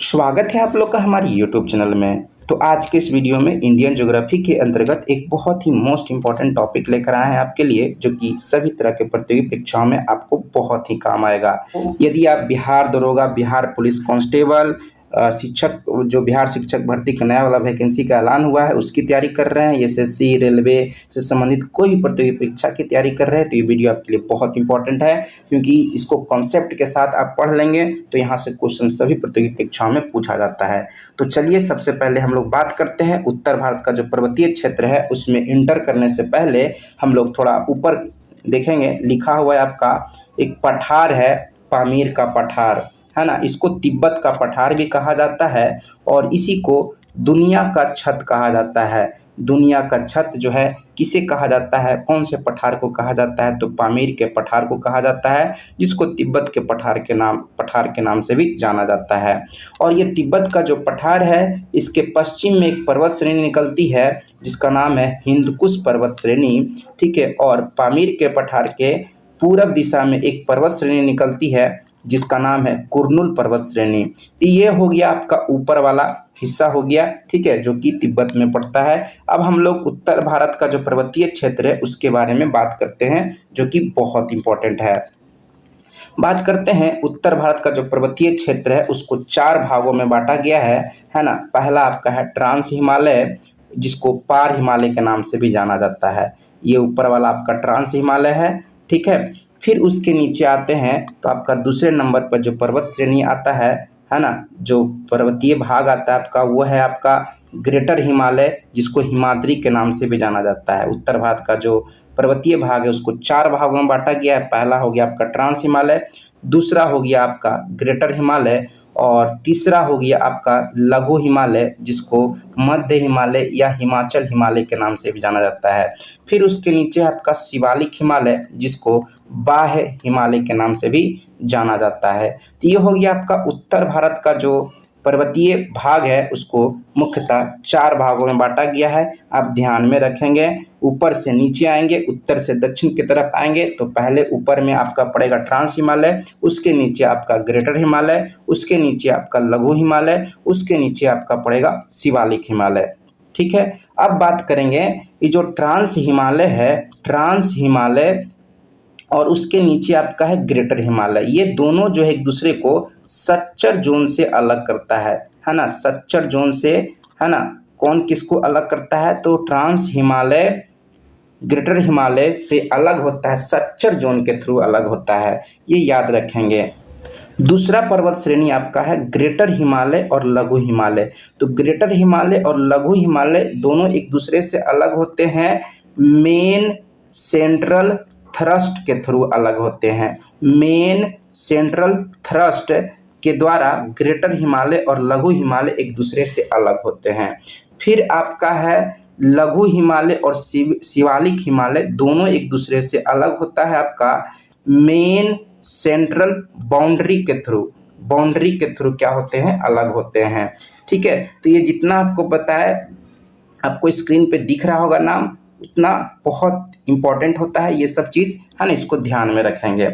स्वागत है आप लोग का हमारे YouTube चैनल में। तो आज के इस वीडियो में इंडियन ज्योग्राफी के अंतर्गत एक बहुत ही मोस्ट इम्पॉर्टेंट टॉपिक लेकर आए हैं आपके लिए, जो कि सभी तरह के प्रतियोगी परीक्षाओं में आपको बहुत ही काम आएगा। यदि आप बिहार दरोगा, बिहार पुलिस कांस्टेबल, शिक्षक, जो बिहार शिक्षक भर्ती का नया वाला वैकेंसी का ऐलान हुआ है उसकी तैयारी कर रहे हैं, एसएससी, रेलवे से संबंधित कोई भी प्रतियोगी परीक्षा की तैयारी कर रहे हैं, तो ये वीडियो आपके लिए बहुत इंपॉर्टेंट है, क्योंकि इसको कॉन्सेप्ट के साथ आप पढ़ लेंगे तो यहाँ से क्वेश्चन सभी प्रतियोगी परीक्षाओं में पूछा जाता है। तो चलिए सबसे पहले हम लोग बात करते हैं उत्तर भारत का जो पर्वतीय क्षेत्र है उसमें इंटर करने से पहले हम लोग थोड़ा ऊपर देखेंगे। लिखा हुआ है आपका एक पठार है, पामीर का पठार है ना, इसको तिब्बत का पठार भी कहा जाता है और इसी को दुनिया का छत कहा जाता है। दुनिया का छत जो है किसे कहा जाता है, कौन से पठार को कहा जाता है, तो पामीर के पठार को कहा जाता है, जिसको तिब्बत के पठार के नाम से भी जाना जाता है। और ये तिब्बत का जो पठार है इसके पश्चिम में एक पर्वत श्रेणी निकलती है जिसका नाम है हिंदकुश पर्वत श्रेणी, ठीक है। और पामीर के पठार के पूरब दिशा में एक पर्वत श्रेणी निकलती है जिसका नाम है कुरनुल पर्वत श्रेणी। तो ये हो गया आपका ऊपर वाला हिस्सा हो गया, ठीक है, जो कि तिब्बत में पड़ता है। अब हम लोग उत्तर भारत का जो पर्वतीय क्षेत्र है उसके बारे में बात करते हैं, जो कि बहुत इंपॉर्टेंट है। बात करते हैं उत्तर भारत का जो पर्वतीय क्षेत्र है उसको 4 भागों में बांटा गया है ना। पहला आपका है ट्रांस हिमालय, जिसको पार हिमालय के नाम से भी जाना जाता है। ये ऊपर वाला आपका ट्रांस हिमालय है, ठीक है। फिर उसके नीचे आते हैं तो आपका दूसरे नंबर पर जो पर्वत श्रेणी आता है ना, जो पर्वतीय भाग आता है आपका, वो है आपका ग्रेटर हिमालय, जिसको हिमाद्री के नाम से भी जाना जाता है। उत्तर भारत का जो पर्वतीय भाग है उसको 4 भागों में बांटा गया है। पहला हो गया आपका ट्रांस हिमालय, दूसरा हो गया आपका ग्रेटर हिमालय और तीसरा हो गया आपका लघु हिमालय, जिसको मध्य हिमालय या हिमाचल हिमालय के नाम से भी जाना जाता है। फिर उसके नीचे आपका शिवालिक हिमालय, जिसको बाह्य हिमालय के नाम से भी जाना जाता है। तो ये हो गया आपका उत्तर भारत का जो पर्वतीय भाग है उसको मुख्यतः 4 भागों में बांटा गया है। आप ध्यान में रखेंगे, ऊपर से नीचे आएंगे, उत्तर से दक्षिण की तरफ आएंगे तो पहले ऊपर में आपका पड़ेगा ट्रांस हिमालय, उसके नीचे आपका ग्रेटर हिमालय, उसके नीचे आपका लघु हिमालय, उसके नीचे आपका पड़ेगा शिवालिक हिमालय, ठीक है। अब बात करेंगे ये जो ट्रांस हिमालय है, ट्रांस हिमालय और उसके नीचे आपका है ग्रेटर हिमालय, ये दोनों जो है एक दूसरे को सच्चर जोन से अलग करता है ना। सच्चर जोन से, है ना, कौन किसको अलग करता है, तो ट्रांस हिमालय ग्रेटर हिमालय से अलग होता है, सच्चर जोन के थ्रू अलग होता है, ये याद रखेंगे। दूसरा पर्वत श्रेणी आपका है ग्रेटर हिमालय और लघु हिमालय। तो ग्रेटर हिमालय और लघु हिमालय दोनों एक दूसरे से अलग होते हैं, मेन सेंट्रल थ्रस्ट के थ्रू अलग होते हैं। मेन सेंट्रल थ्रस्ट के द्वारा ग्रेटर हिमालय और लघु हिमालय एक दूसरे से अलग होते हैं। फिर आपका है लघु हिमालय और शिवालिक हिमालय, दोनों एक दूसरे से अलग होता है आपका मेन सेंट्रल बाउंड्री के थ्रू क्या होते हैं, अलग होते हैं, ठीक है। तो ये जितना आपको बताया, आपको स्क्रीन पे दिख रहा होगा नाम, उतना बहुत इंपॉर्टेंट होता है ये सब चीज़, है ना, इसको ध्यान में रखेंगे।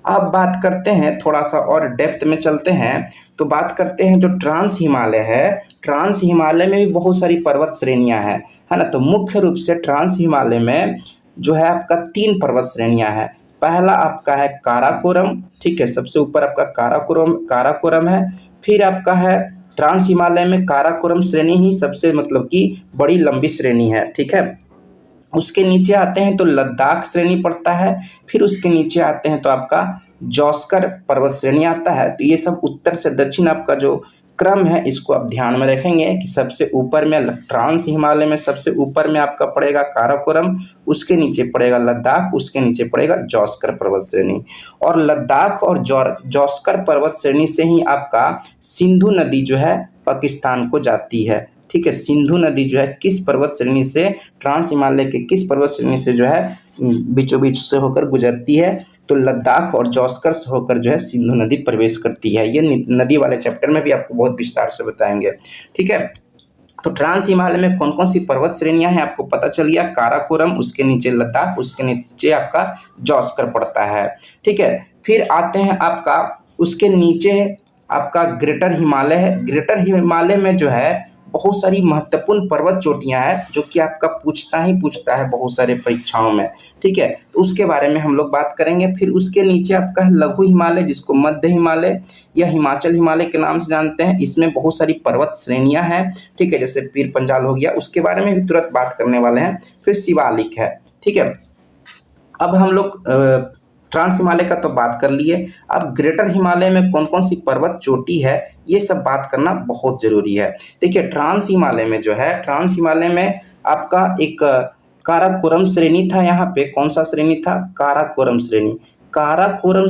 अब बात करते हैं, थोड़ा सा और डेप्थ में चलते हैं, तो बात करते हैं जो ट्रांस हिमालय है, ट्रांस हिमालय में भी बहुत सारी पर्वत श्रेणियां हैं, है ना। तो मुख्य रूप से ट्रांस हिमालय में जो है आपका 3 पर्वत श्रेणियां हैं। पहला आपका है काराकोरम, ठीक है, सबसे ऊपर आपका काराकोरम है। फिर आपका है ट्रांस हिमालय में काराकोरम श्रेणी ही सबसे मतलब कि बड़ी लंबी श्रेणी है, ठीक है। उसके नीचे आते हैं तो लद्दाख श्रेणी पड़ता है। फिर उसके नीचे आते हैं तो आपका जॉस्कर पर्वत श्रेणी आता है। तो ये सब उत्तर से दक्षिण आपका जो क्रम है इसको आप ध्यान में रखेंगे कि सबसे ऊपर में ट्रांस हिमालय में सबसे ऊपर में आपका पड़ेगा काराकोरम, उसके नीचे पड़ेगा लद्दाख, उसके नीचे पड़ेगा जॉस्कर पर्वत श्रेणी। और लद्दाख और जॉस्कर पर्वत श्रेणी से ही आपका सिंधु नदी जो है पाकिस्तान को जाती है, ठीक है। सिंधु नदी जो है किस पर्वत श्रेणी से, ट्रांस हिमालय के किस पर्वत श्रेणी से जो है बीचों बीच से होकर गुजरती है, तो लद्दाख और जॉस्कर से होकर जो है सिंधु नदी प्रवेश करती है। ये नदी वाले चैप्टर में भी आपको बहुत विस्तार से बताएंगे, ठीक है। तो ट्रांस हिमालय में कौन कौन सी पर्वत श्रेणियां हैं आपको पता चल गया, काराकोरम, उसके नीचे लद्दाख, उसके नीचे आपका जॉस्कर पड़ता है, ठीक है। फिर आते हैं आपका उसके नीचे आपका ग्रेटर हिमालय है। ग्रेटर हिमालय में जो है बहुत सारी महत्वपूर्ण पर्वत चोटियां हैं जो कि आपका पूछता है बहुत सारे परीक्षाओं में। ठीक है, तो उसके बारे में हम लोग बात करेंगे। फिर उसके नीचे आपका है लघु हिमालय, जिसको मध्य हिमालय या हिमाचल हिमालय के नाम से जानते हैं। इसमें बहुत सारी पर्वत श्रेणियां हैं। ठीक है, जैसे पीर पंजाल हो गया, उसके बारे में भी तुरंत बात करने वाले हैं। फिर शिवालिक है। ठीक है, अब हम लोग ट्रांस हिमालय का तो बात कर लिए। अब ग्रेटर हिमालय में कौन कौन सी पर्वत चोटी है, ये सब बात करना बहुत जरूरी है। देखिए, ट्रांस हिमालय में जो है, ट्रांस हिमालय में आपका एक काराकोरम श्रेणी था। यहाँ पे कौन सा श्रेणी था? काराकोरम श्रेणी। काराकोरम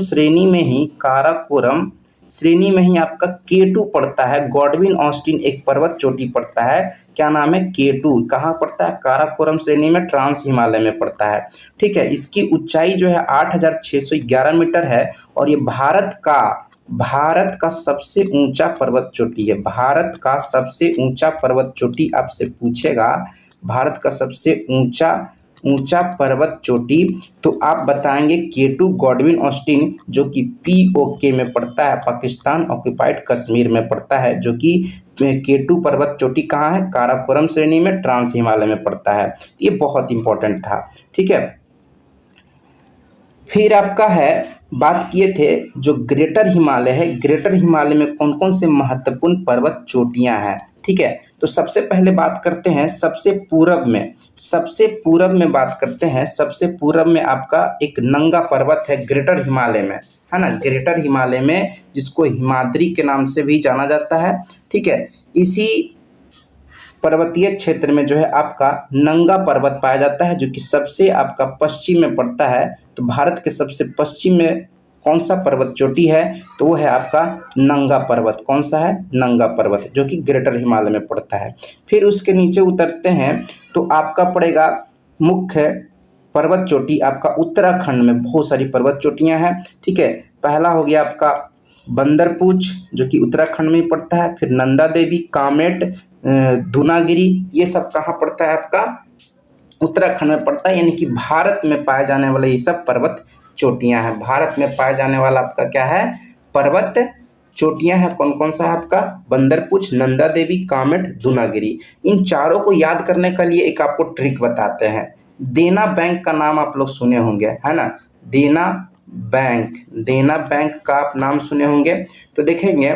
श्रेणी में ही आपका K2 पड़ता है। गॉडविन ऑस्टिन एक पर्वत चोटी पड़ता है, क्या नाम है? K2। कहाँ पड़ता है? काराकोरम श्रेणी में, ट्रांस हिमालय में पड़ता है। ठीक है, इसकी ऊंचाई जो है 8611 मीटर है और ये भारत का सबसे ऊंचा पर्वत चोटी है। भारत का सबसे ऊंचा पर्वत चोटी आपसे पूछेगा, भारत का सबसे ऊंचा पर्वत चोटी, तो आप बताएंगे K2 गॉडविन ऑस्टिन, जो कि POK में पड़ता है, पाकिस्तान ऑक्यूपाइड कश्मीर में पड़ता है। जो कि K2 पर्वत चोटी कहाँ है? काराकोरम श्रेणी में, ट्रांस हिमालय में पड़ता है। ये बहुत इंपॉर्टेंट था। ठीक है, फिर आपका है, बात किए थे जो ग्रेटर हिमालय है, ग्रेटर हिमालय में कौन कौन से महत्वपूर्ण पर्वत चोटियां हैं। ठीक है, तो सबसे पहले बात करते हैं सबसे पूरब में बात करते हैं। सबसे पूरब में आपका एक नंगा पर्वत है ग्रेटर हिमालय में, है ना? ग्रेटर हिमालय में, जिसको हिमाद्री के नाम से भी जाना जाता है। ठीक है, इसी पर्वतीय क्षेत्र में जो है आपका नंगा पर्वत पाया जाता है, जो कि सबसे आपका पश्चिम में पड़ता है। तो भारत के सबसे पश्चिम में कौन सा पर्वत चोटी है? तो वो है आपका नंगा पर्वत। कौन सा है? नंगा पर्वत, जो कि ग्रेटर हिमालय में पड़ता है। फिर उसके नीचे उतरते हैं तो आपका पड़ेगा मुख्य पर्वत चोटी आपका उत्तराखंड में। बहुत सारी पर्वत चोटियां हैं। ठीक है, पहला हो गया आपका बंदरपूछ, जो कि उत्तराखंड में पड़ता है। फिर नंदा देवी, कामेट, दूनागिरी, ये सब कहाँ पड़ता है? आपका उत्तराखंड में पड़ता है। यानी कि भारत में पाए जाने वाले ये सब पर्वत चोटियां हैं। भारत में पाए जाने वाला आपका क्या है? पर्वत चोटियां हैं। कौन कौन सा है आपका? बंदरपूछ, नंदा देवी, कामेट, दूनागिरी। इन चारों को याद करने के लिए एक आपको ट्रिक बताते हैं। देना बैंक का नाम आप लोग सुने होंगे, है ना? देना बैंक का आप नाम सुने होंगे। तो देखेंगे,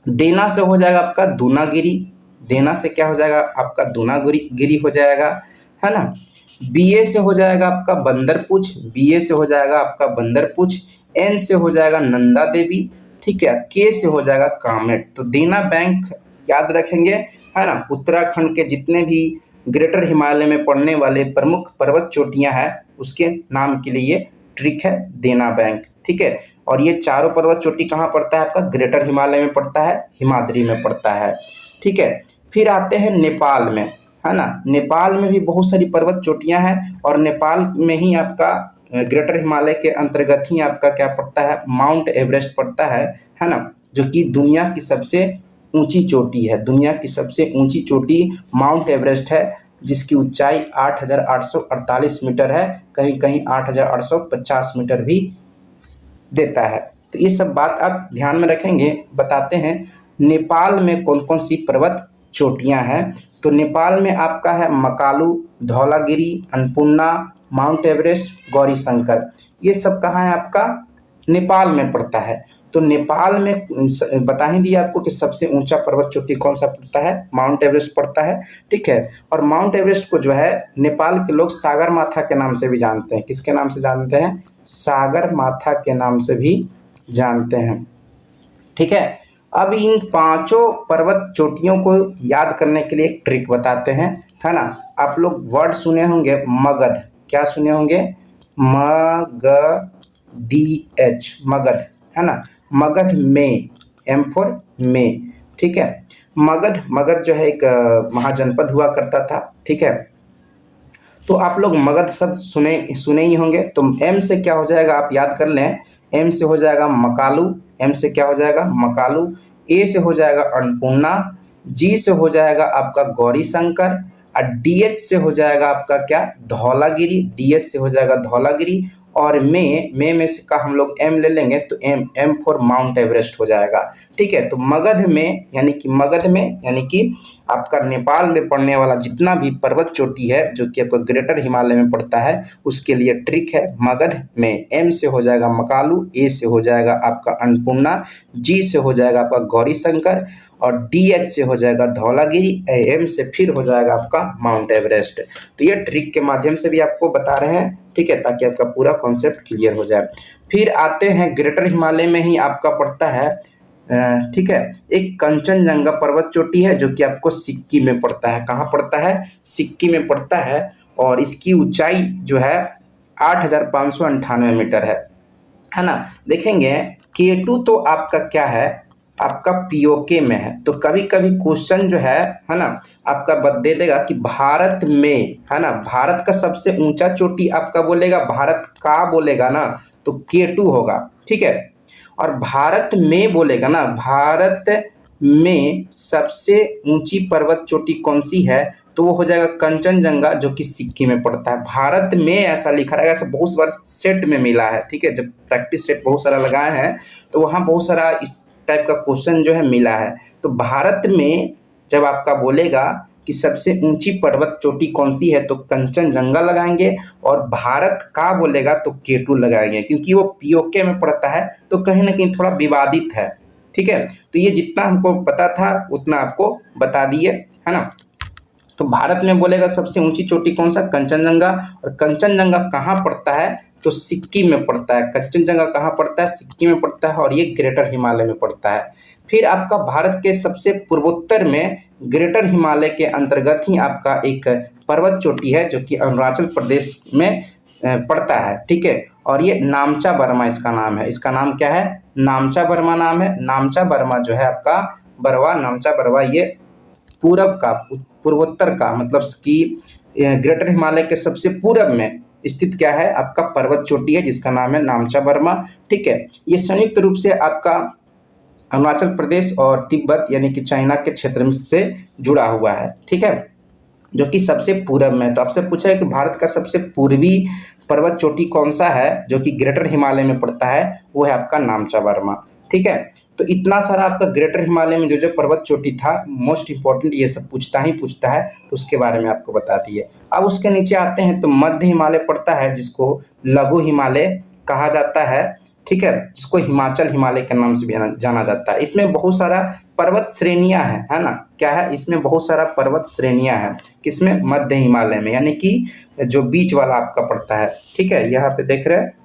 देना से हो जाएगा आपका दूनागिरी, देना से क्या हो जाएगा? आपका दूनागिरी हो जाएगा, है ना? BA से हो जाएगा आपका बंदरपूछ, BA से हो जाएगा आपका बंदरपूछ। N से हो जाएगा नंदा देवी। ठीक है, K से हो जाएगा कामेट। तो देना बैंक याद रखेंगे, है ना? उत्तराखंड के जितने भी ग्रेटर हिमालय में पड़ने वाले प्रमुख पर्वत चोटियां हैं, उसके नाम के लिए ट्रिक है देना बैंक। ठीक है, और ये चारों पर्वत चोटी कहाँ पड़ता है? आपका ग्रेटर हिमालय में पड़ता है, हिमाद्री में पड़ता है। ठीक है, फिर आते हैं नेपाल में, है ना? नेपाल में भी बहुत सारी पर्वत चोटियां हैं और नेपाल में ही आपका ग्रेटर हिमालय के अंतर्गत ही आपका क्या पड़ता है? माउंट एवरेस्ट पड़ता है ना? जो कि दुनिया की सबसे ऊंची चोटी है। दुनिया की सबसे ऊंची चोटी माउंट एवरेस्ट है, जिसकी ऊंचाई 8,848 मीटर है, कहीं कहीं 8,850 मीटर भी देता है। तो ये सब बात आप ध्यान में रखेंगे। बताते हैं नेपाल में कौन कौन सी पर्वत चोटियां हैं। तो नेपाल में आपका है मकालू, धौलागिरी, अन्नपूर्णा, माउंट एवरेस्ट, गौरी शंकर। ये सब कहाँ है? आपका नेपाल में पड़ता है। तो नेपाल में बता ही दिया आपको कि सबसे ऊंचा पर्वत चोटी कौन सा पड़ता है? माउंट एवरेस्ट पड़ता है। ठीक है, और माउंट एवरेस्ट को जो है नेपाल के लोग सागर माथा के नाम से भी जानते हैं। किसके नाम से जानते हैं? सागर माथा के नाम से भी जानते हैं। ठीक है, अब इन पांचों पर्वत चोटियों को याद करने के लिए एक ट्रिक बताते हैं, है ना? आप लोग वर्ड सुने होंगे मगध। क्या सुने होंगे? मगध, मगध, है ना? मगध में, M फॉर में। ठीक है, मगध जो है एक महाजनपद हुआ करता था। ठीक है, तो आप लोग मगध शब्द सुने ही होंगे। तो M से क्या हो जाएगा? आप याद कर लें। M से हो जाएगा मकालू, M से क्या हो जाएगा? मकालू। A से हो जाएगा अन्नपूर्णा, G से हो जाएगा आपका गौरी शंकर, और DH से हो जाएगा आपका क्या? धौलागिरी, DH से हो जाएगा धौलागिरी, और मे में से का हम लोग एम ले लेंगे तो एम फॉर माउंट एवरेस्ट हो जाएगा। ठीक है, तो मगध में यानी कि आपका नेपाल में पड़ने वाला जितना भी पर्वत चोटी है जो कि आपका ग्रेटर हिमालय में पड़ता है उसके लिए ट्रिक है मगध में। एम से हो जाएगा मकालू, ए से हो जाएगा आपका अन्नपूर्णा, जी से हो जाएगा आपका गौरी शंकर और DH से हो जाएगा धौलागिरी, AM से फिर हो जाएगा आपका माउंट एवरेस्ट। तो ये ट्रिक के माध्यम से भी आपको बता रहे हैं, ठीक है, ताकि आपका पूरा कॉन्सेप्ट क्लियर हो जाए। फिर आते हैं ग्रेटर हिमालय में ही आपका पड़ता है ठीक है, एक कंचनजंगा पर्वत चोटी है जो कि आपको सिक्किम में पड़ता है। कहाँ पड़ता है? सिक्किम में पड़ता है और इसकी ऊंचाई जो है 8,598 मीटर है ना। देखेंगे K2 तो आपका क्या है, आपका POK में है। तो कभी कभी क्वेश्चन जो है ना आपका दे देगा कि भारत में, है ना, भारत का सबसे ऊंचा चोटी आपका बोलेगा, भारत का बोलेगा ना तो K2 होगा। ठीक है, और भारत में बोलेगा ना, भारत में सबसे ऊंची पर्वत चोटी कौन सी है तो वो हो जाएगा कंचनजंगा जो कि सिक्किम में पड़ता है। भारत में ऐसा लिखा रहेगा, ऐसा बहुत बार सेट में मिला है। ठीक है, जब प्रैक्टिस सेट बहुत सारा लगाए हैं तो वहाँ बहुत सारा इस टाइप का क्वेश्चन जो है मिला है। तो भारत में जब आपका बोलेगा कि सबसे ऊंची पर्वत चोटी कौन सी है तो कंचनजंगा लगाएंगे, और भारत का बोलेगा तो K2 लगाएंगे, क्योंकि वो POK में पड़ता है तो कहीं ना कहीं थोड़ा विवादित है। ठीक है, तो ये जितना हमको पता था उतना आपको बता दिए, है ना। तो भारत में बोलेगा सबसे ऊंची चोटी कौन सा, कंचनजंगा, और कंचनजंगा कहाँ पड़ता है तो सिक्किम में पड़ता है। कंचनजंगा कहाँ पड़ता है? सिक्किम में पड़ता है और ये ग्रेटर हिमालय में पड़ता है। फिर आपका भारत के सबसे पूर्वोत्तर में ग्रेटर हिमालय के अंतर्गत ही आपका एक पर्वत चोटी है जो कि अरुणाचल प्रदेश में पड़ता है। ठीक है, और ये नामचा बर्मा इसका नाम है। इसका नाम क्या है? नामचा बर्मा नाम है। नामचा बर्मा जो है आपका नामचा बर्मा ये पूरब का, पूर्वोत्तर का मतलब कि ग्रेटर हिमालय के सबसे पूरब में स्थित क्या है आपका पर्वत चोटी है जिसका नाम है नामचा बर्मा। ठीक है, ये संयुक्त रूप से आपका अरुणाचल प्रदेश और तिब्बत यानी कि चाइना के क्षेत्र से जुड़ा हुआ है। ठीक है, जो कि सबसे पूरब में। तो आपसे पूछा है कि भारत का सबसे पूर्वी पर्वत चोटी कौन सा है जो कि ग्रेटर हिमालय में पड़ता है, वो है आपका नामचा बर्मा। ठीक है, तो इतना सारा आपका ग्रेटर हिमालय में जो जो पर्वत चोटी था, मोस्ट इंपॉर्टेंट ये सब पूछता है, तो उसके बारे में आपको बता दिए। अब उसके नीचे आते हैं तो मध्य हिमालय पड़ता है जिसको लघु हिमालय कहा जाता है। ठीक है, जिसको हिमाचल हिमालय के नाम से भी जाना जाता है। इसमें बहुत सारा पर्वत श्रेणियां हैं, है ना। क्या है? इसमें बहुत सारा पर्वत श्रेणियां हैं। किसमें? मध्य हिमालय में, यानी कि जो बीच वाला आपका पड़ता है। ठीक है, यहाँ पे देख रहे हैं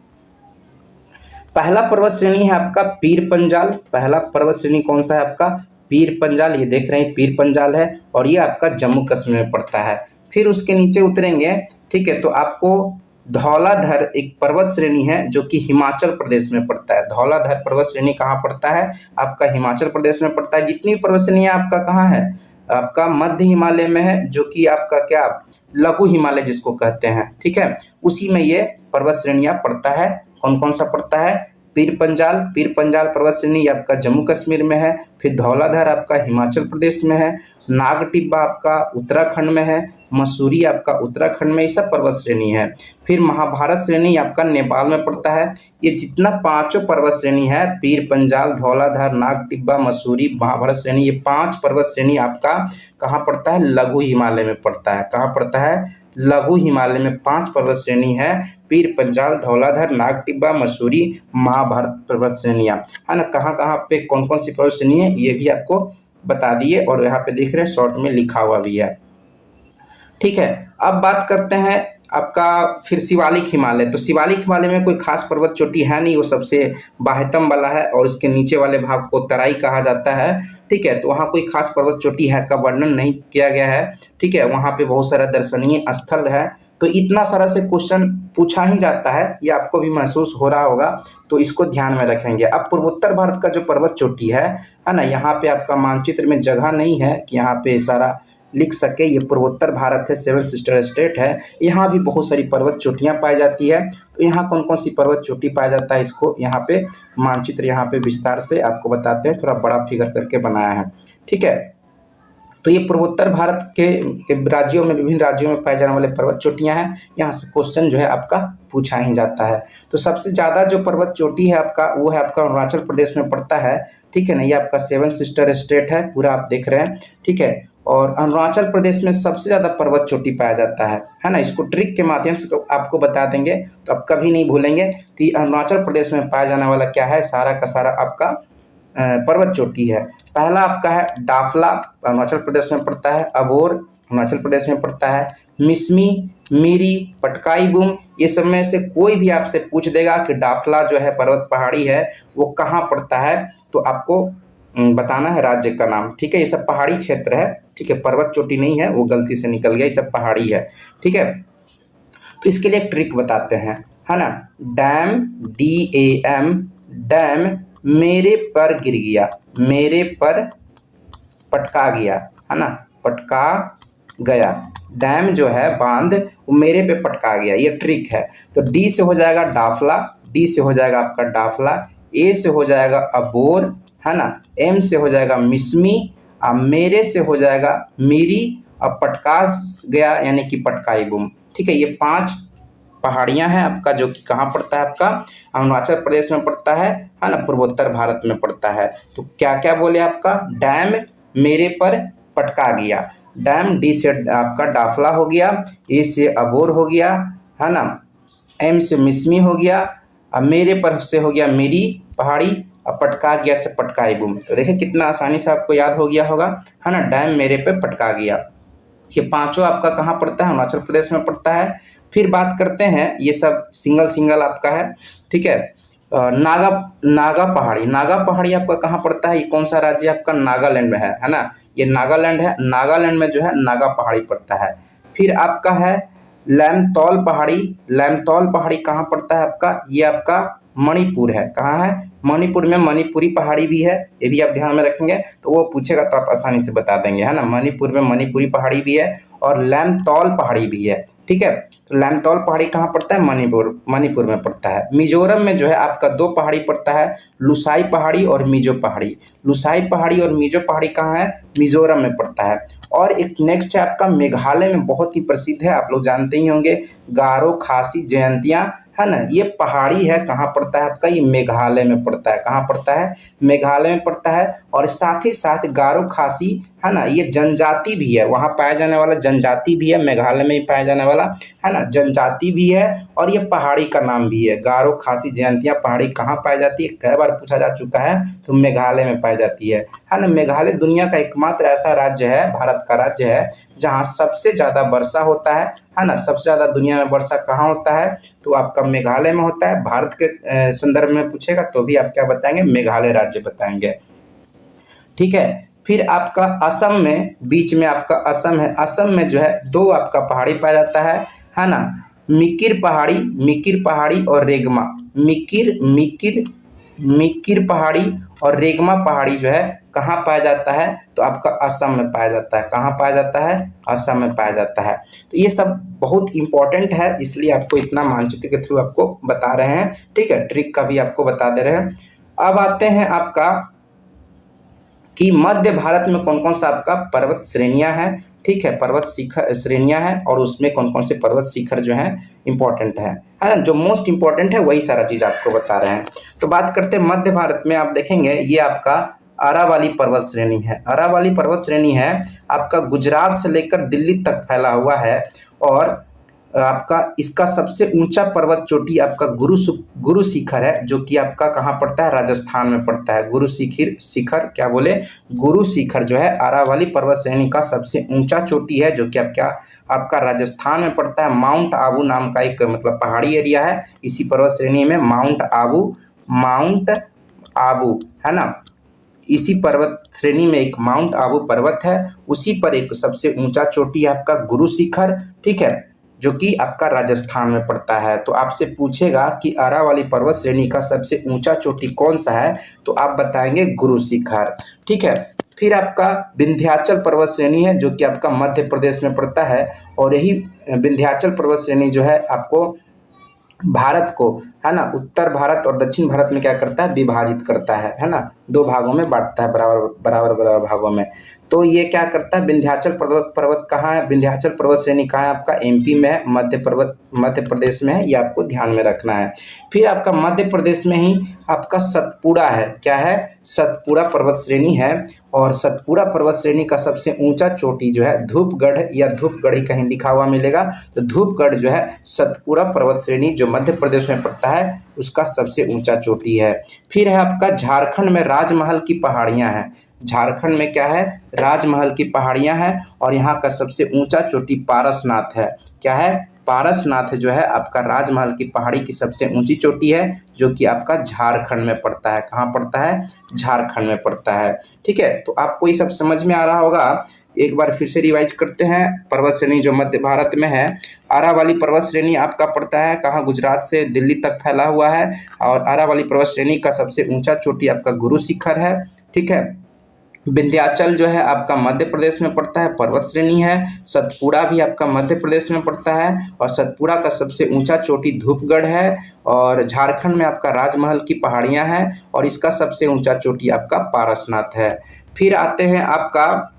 पहला पर्वत श्रेणी है आपका पीर पंजाल। पहला पर्वत श्रेणी कौन सा है आपका? पीर पंजाल। ये देख रहे हैं पीर पंजाल है और ये आपका जम्मू कश्मीर में पड़ता है। फिर उसके नीचे उतरेंगे, ठीक है, तो आपको धौलाधर एक पर्वत श्रेणी है जो कि हिमाचल प्रदेश में पड़ता है। धौलाधर पर्वत श्रेणी कहाँ पड़ता है? आपका हिमाचल प्रदेश में पड़ता है। जितनी पर्वत श्रेणी आपका कहाँ है? आपका मध्य हिमालय में है, जो कि आपका क्या लघु हिमालय जिसको कहते हैं। ठीक है, उसी में ये पर्वत श्रेणियां पड़ता है। कौन कौन सा पड़ता है? पीर पंजाल पर्वत श्रेणी आपका जम्मू कश्मीर में है। फिर धौलाधर आपका हिमाचल प्रदेश में है। नाग टिब्बा आपका उत्तराखंड में है। मसूरी आपका उत्तराखंड में, ये सब पर्वत श्रेणी है। फिर महाभारत श्रेणी आपका नेपाल में पड़ता है। ये जितना पांचों पर्वत श्रेणी है, पीर पंजाल, धौलाधर, नाग टिब्बा, मसूरी, महाभारत श्रेणी, ये 5 पर्वत श्रेणी आपका कहाँ पड़ता है? लघु हिमालय में पड़ता है। कहाँ पड़ता है? लघु हिमालय में 5 पर्वत श्रेणी है, पीर पंजाल, धौलाधर, नाग टिब्बा, मसूरी, महाभारत पर्वत श्रेणियां, है ना। कहाँ कहाँ पे कौन कौन सी पर्वत श्रेणी है ये भी आपको बता दिए और यहाँ पे देख रहे हैं शॉर्ट में लिखा हुआ भी है। ठीक है, अब बात करते हैं आपका फिर शिवालिक हिमालय। तो शिवालिक हिमालय में कोई खास पर्वत चोटी है नहीं, वो सबसे बाह्यतम वाला है और उसके नीचे वाले भाग को तराई कहा जाता है। ठीक है, तो वहाँ कोई खास पर्वत चोटी है का वर्णन नहीं किया गया है। ठीक है, वहाँ पे बहुत सारा दर्शनीय स्थल है। तो इतना सारा से क्वेश्चन पूछा ही जाता है, ये आपको भी महसूस हो रहा होगा, तो इसको ध्यान में रखेंगे। अब पूर्वोत्तर भारत का जो पर्वत चोटी है ना, यहाँ पे आपका मानचित्र में जगह नहीं है कि यहाँ पे सारा लिख सके। ये पूर्वोत्तर भारत है, 7 सिस्टर स्टेट है, यहाँ भी बहुत सारी पर्वत चोटियाँ पाई जाती है। तो यहाँ कौन कौन सी पर्वत चोटी पाया जाता है, इसको यहाँ पे मानचित्र यहाँ पे विस्तार से आपको बताते हैं, थोड़ा बड़ा फिगर करके बनाया है। ठीक है, तो ये पूर्वोत्तर भारत के राज्यों में, विभिन्न राज्यों में पाए जाने वाले पर्वत चोटियां हैं। यहाँ से क्वेश्चन जो है आपका पूछा ही जाता है। तो सबसे ज़्यादा जो पर्वत चोटी है आपका, वो है आपका अरुणाचल प्रदेश में पड़ता है, ठीक है ना। ये आपका 7 सिस्टर स्टेट है, पूरा आप देख रहे हैं, ठीक है। और अरुणाचल प्रदेश में सबसे ज़्यादा पर्वत चोटी पाया जाता है ना। इसको ट्रिक के माध्यम से आपको बता देंगे तो आप कभी नहीं भूलेंगे। तो ये अरुणाचल प्रदेश में पाया जाने वाला क्या है, सारा का सारा आपका पर्वत चोटी है। पहला आपका है डाफला, अरुणाचल प्रदेश में पड़ता है। अबोर अरुणाचल प्रदेश में पड़ता है। मिसमी, मिरी, पटकाई बुम, ये सब में से कोई भी आपसे पूछ देगा कि डाफला जो है पर्वत पहाड़ी है वो कहाँ पड़ता है, तो आपको बताना है राज्य का नाम, ठीक है। ये सब पहाड़ी क्षेत्र है, ठीक है, पर्वत चोटी नहीं है, वो गलती से निकल गया, ये सब पहाड़ी है, ठीक है। तो इसके लिए एक ट्रिक बताते हैं, है ना। डैम, DAM, डैम मेरे पर गिर गया, मेरे पर पटका गया, है ना, पटका गया। डैम जो है बांध, वो मेरे पे पटका गया, ये ट्रिक है। तो डी से हो जाएगा डाफला, डी से हो जाएगा आपका डाफला, ए से हो जाएगा अबोर, है ना, एम से हो जाएगा मिसमी, और मेरे से हो जाएगा मीरी, और पटका गया यानी कि पटकाई बुम, ठीक है। ये 5 पहाड़ियां हैं आपका, जो कि कहाँ पड़ता है आपका, अरुणाचल प्रदेश में पड़ता है ना, पूर्वोत्तर भारत में पड़ता है। तो क्या क्या बोले आपका, डैम मेरे पर पटका गया, डैम, डी से आपका डाफला हो गया, ए से अबोर हो गया, है ना, एम से मिसमी हो गया, अब मेरे पर से हो गया मेरी पहाड़ी, और पटका गया से पटकाई बुम। तो देखिए कितना आसानी से आपको याद हो गया होगा, है ना। डैम मेरे पे पटका गया, ये 5 आपका कहाँ पड़ता है, अरुणाचल प्रदेश में पड़ता है। फिर बात करते हैं, ये सब सिंगल सिंगल आपका है, ठीक है। नागा पहाड़ी, नागा पहाड़ी आपका कहाँ पड़ता है, ये कौन सा राज्य आपका, नागालैंड में है ना। ये नागालैंड है, नागालैंड में जो है नागा पहाड़ी पड़ता है। फिर आपका है लैमतौल पहाड़ी, लैमतौल पहाड़ी कहाँ पड़ता है आपका, ये आपका मणिपुर है, कहाँ है, मणिपुर में मणिपुरी पहाड़ी भी है, ये भी आप ध्यान में रखेंगे तो वो पूछेगा तो आप आसानी से बता देंगे, है ना। मणिपुर में मणिपुरी पहाड़ी भी है और लैमतौल पहाड़ी भी है, ठीक है। तो लैमतौल पहाड़ी कहाँ पड़ता है, मणिपुर में पड़ता है। मिजोरम में जो है आपका 2 पहाड़ी पड़ता है, लुसाई पहाड़ी और मिजो पहाड़ी। लुसाई पहाड़ी और मिजो पहाड़ी कहाँ है, मिजोरम में पड़ता है। और एक नेक्स्ट है आपका मेघालय में, बहुत ही प्रसिद्ध है, आप लोग जानते ही होंगे, गारो खासी जयंतियाँ, है ना। ये पहाड़ी है, कहाँ पड़ता है आपका, ये मेघालय में पड़ता है, कहाँ पड़ता है, मेघालय में पड़ता है। और साथ ही साथ गारो खासी, है ना, ये जनजाति भी है, वहाँ पाया जाने वाला जनजाति भी है, मेघालय में ही पाया जाने वाला, है ना, जनजाति भी है। और ये पहाड़ी का नाम भी है, गारो खासी जयंतियाँ पहाड़ी कहाँ पाई जाती है, कई बार पूछा जा चुका है, तो मेघालय में पाई जाती है ना। मेघालय दुनिया का एकमात्र ऐसा राज्य है, भारत का राज्य है, जहाँ सबसे ज़्यादा वर्षा होता है ना। सबसे ज़्यादा दुनिया में वर्षा कहाँ होता है, तो आपका मेघालय में होता है। भारत के संदर्भ में पूछेगा तो भी आप क्या बताएंगे, मेघालय राज्य बताएंगे, ठीक है। फिर आपका असम में, बीच में आपका असम है, असम में जो है 2 आपका पहाड़ी पाया जाता है ना, मिकिर पहाड़ी और रेगमा, मिकिर पहाड़ी और रेगमा पहाड़ी जो है कहाँ पाया जाता है, तो आपका असम में पाया जाता है। कहाँ पाया जाता है, असम में पाया जाता है। तो ये सब बहुत इंपॉर्टेंट है, इसलिए आपको इतना मानचित्र के थ्रू आपको बता रहे हैं, ठीक है, ट्रिक का भी आपको बता दे रहे हैं। अब आते हैं आपका कि मध्य भारत में कौन कौन सा आपका पर्वत श्रेणियां हैं, ठीक है, पर्वत शिखर श्रेणियां हैं, और उसमें कौन कौन से पर्वत शिखर जो हैं इंपॉर्टेंट है ना, जो मोस्ट इंपॉर्टेंट है वही सारा चीज़ आपको बता रहे हैं। तो बात करते हैं मध्य भारत में, आप देखेंगे ये आपका अरावली पर्वत श्रेणी है। अरावली पर्वत श्रेणी है आपका गुजरात से लेकर दिल्ली तक फैला हुआ है, और आपका इसका सबसे ऊंचा पर्वत चोटी आपका गुरु शिखर है, जो कि आपका कहाँ पड़ता है, राजस्थान में पड़ता है। शिखर क्या बोले, गुरु शिखर जो है अरावली पर्वत श्रेणी का सबसे ऊंचा चोटी है, जो कि आपका राजस्थान में पड़ता है। माउंट आबू नाम का एक मतलब पहाड़ी एरिया है इसी पर्वत श्रेणी में, माउंट आबू, है ना। इसी पर्वत श्रेणी में एक माउंट आबू पर्वत है, उसी पर एक सबसे ऊंचा चोटी है आपका गुरु शिखर, ठीक है, जो कि आपका राजस्थान में पड़ता है। तो आपसे पूछेगा कि अरावली पर्वत श्रेणी का सबसे ऊंचा चोटी कौन सा है, तो आप बताएंगे गुरु शिखर, ठीक है। फिर आपका विंध्याचल पर्वत श्रेणी है, जो कि आपका मध्य प्रदेश में पड़ता है, और यही विंध्याचल पर्वत श्रेणी जो है आपको भारत को, है ना, उत्तर भारत और दक्षिण भारत में क्या करता है, विभाजित करता है ना। 2 भागों में बाँटता है, बराबर भागों में। तो ये क्या करता है, विंध्याचल पर्वत कहाँ है, विंध्याचल पर्वत श्रेणी कहाँ है आपका, एमपी में है, मध्य प्रदेश में है, ये आपको ध्यान में रखना है। फिर आपका मध्य प्रदेश में ही आपका सतपुड़ा है, क्या है, सतपुड़ा पर्वत श्रेणी है। और सतपुड़ा पर्वत श्रेणी का सबसे ऊंचा चोटी जो है धूपगढ़ या धूपगढ़ी कहीं लिखा हुआ मिलेगा, तो धूपगढ़ जो है सतपुड़ा पर्वत श्रेणी जो मध्य प्रदेश में पड़ता है उसका सबसे ऊंचा चोटी है। फिर है आपका झारखंड में राजमहल की पहाड़ियां हैं, झारखंड में क्या है, राजमहल की पहाड़ियां हैं। और यहाँ का सबसे ऊंचा चोटी पारसनाथ है, क्या है, पारसनाथ जो है आपका राजमहल की पहाड़ी की सबसे ऊंची चोटी है, जो कि आपका झारखंड में पड़ता है। कहाँ पड़ता है, झारखंड में पड़ता है। ठीक है, तो आपको ये सब समझ में आ रहा होगा। एक बार फिर से रिवाइज करते हैं। पर्वत श्रेणी जो मध्य भारत में है, अरावली पर्वत श्रेणी आपका पड़ता है कहाँ, गुजरात से दिल्ली तक फैला हुआ है। और अरावली पर्वत श्रेणी का सबसे ऊंचा चोटी आपका गुरु शिखर है। ठीक है, विंध्याचल जो है आपका मध्य प्रदेश में पड़ता है, पर्वत श्रेणी है। सतपुड़ा भी आपका मध्य प्रदेश में पड़ता है, और सतपुड़ा का सबसे ऊंचा चोटी धूपगढ़ है। और झारखंड में आपका राजमहल की पहाड़ियां हैं, और इसका सबसे ऊंचा चोटी आपका पारसनाथ है। फिर आते हैं आपका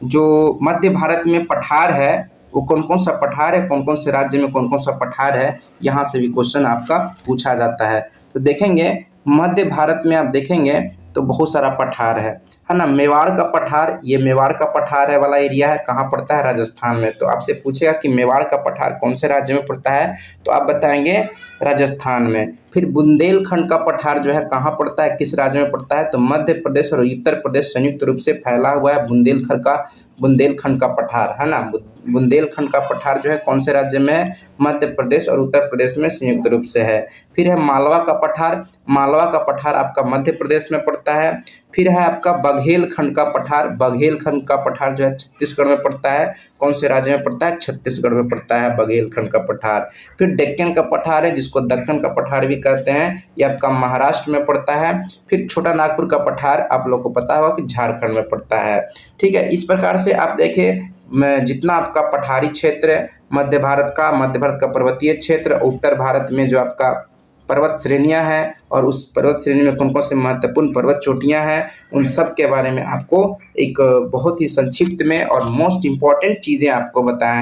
जो मध्य भारत में पठार है, वो कौन कौन सा पठार है, कौन कौन से राज्य में कौन कौन सा पठार है, यहाँ से भी क्वेश्चन आपका पूछा जाता है। तो देखेंगे मध्य भारत में आप देखेंगे तो बहुत सारा पठार है ना। मेवाड़ का पठार, ये मेवाड़ का पठार है वाला एरिया है, कहाँ पड़ता है, राजस्थान में। तो आपसे पूछेगा कि मेवाड़ का पठार कौन से राज्य में पड़ता है, तो आप बताएंगे राजस्थान में। फिर बुंदेलखंड का पठार जो है कहाँ पड़ता है, किस राज्य में पड़ता है, तो मध्य प्रदेश और उत्तर प्रदेश संयुक्त रूप से फैला हुआ है बुंदेलखंड का पठार है ना। बुंदेलखंड का पठार जो है कौन से राज्य में है, मध्य प्रदेश और उत्तर प्रदेश में संयुक्त रूप से है। फिर है मालवा का पठार, मालवा का पठार आपका मध्य प्रदेश में पड़ता है। फिर है आपका बघेलखंड का पठार, बघेलखंड का पठार जो है छत्तीसगढ़ में पड़ता है, कौन से राज्य में पड़ता है, छत्तीसगढ़ में पड़ता है बघेलखंड का पठार। फिर डेक्कन का पठार है, जिसको दक्कन का पठार भी कहते हैं, ये आपका महाराष्ट्र में पड़ता है। फिर छोटा नागपुर का पठार आप लोग को पता होगा कि झारखंड में पड़ता है। ठीक है, इस प्रकार से आप देखें जितना आपका पठारी क्षेत्र मध्य भारत का पर्वतीय क्षेत्र, उत्तर भारत में जो आपका पर्वत श्रेणियां हैं, और उस पर्वत श्रेणी में कौन कौन से महत्वपूर्ण पर्वत चोटियां हैं, उन सब के बारे में आपको एक बहुत ही संक्षिप्त में और मोस्ट इम्पॉर्टेंट चीज़ें आपको बताएं।